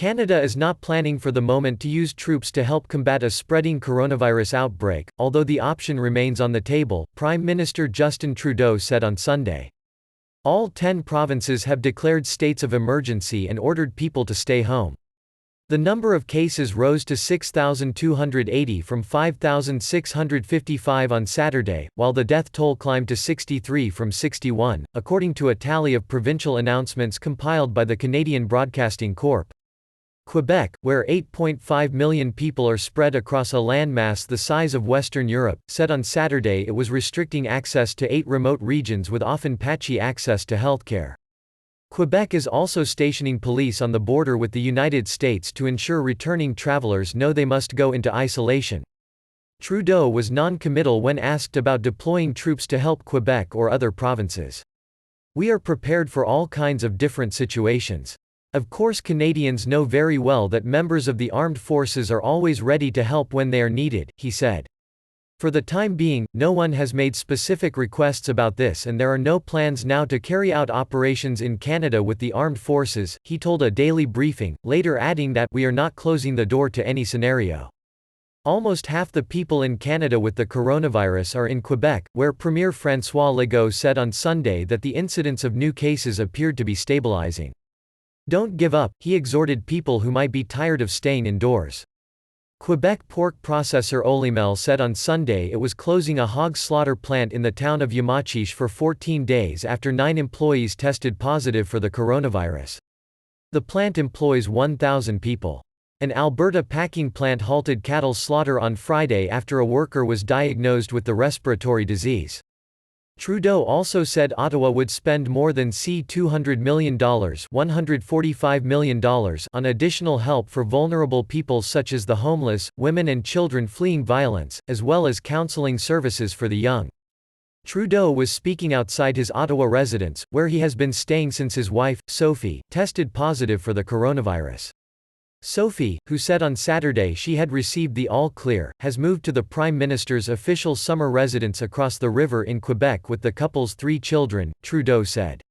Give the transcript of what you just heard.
Canada is not planning for the moment to use troops to help combat a spreading coronavirus outbreak, although the option remains on the table, Prime Minister Justin Trudeau said on Sunday. All 10 provinces have declared states of emergency and ordered people to stay home. The number of cases rose to 6,280 from 5,655 on Saturday, while the death toll climbed to 63 from 61, according to a tally of provincial announcements compiled by the Canadian Broadcasting Corp. Quebec, where 8.5 million people are spread across a landmass the size of Western Europe, said on Saturday it was restricting access to 8 remote regions with often patchy access to healthcare. Quebec is also stationing police on the border with the United States to ensure returning travelers know they must go into isolation. Trudeau was non-committal when asked about deploying troops to help Quebec or other provinces. "We are prepared for all kinds of different situations. Of course, Canadians know very well that members of the armed forces are always ready to help when they are needed," he said. "For the time being, no one has made specific requests about this and there are no plans now to carry out operations in Canada with the armed forces," he told a daily briefing, later adding that, "We are not closing the door to any scenario." Almost half the people in Canada with the coronavirus are in Quebec, where Premier François Legault said on Sunday that the incidence of new cases appeared to be stabilizing. "Don't give up," he exhorted people who might be tired of staying indoors. Quebec pork processor Olimel said on Sunday it was closing a hog slaughter plant in the town of Yamachiche for 14 days after 9 employees tested positive for the coronavirus. The plant employs 1,000 people. An Alberta packing plant halted cattle slaughter on Friday after a worker was diagnosed with the respiratory disease. Trudeau also said Ottawa would spend more than $200 million $145 million on additional help for vulnerable people such as the homeless, women and children fleeing violence, as well as counseling services for the young. Trudeau was speaking outside his Ottawa residence, where he has been staying since his wife, Sophie, tested positive for the coronavirus. Sophie, who said on Saturday she had received the all-clear, has moved to the Prime Minister's official summer residence across the river in Quebec with the couple's 3 children, Trudeau said.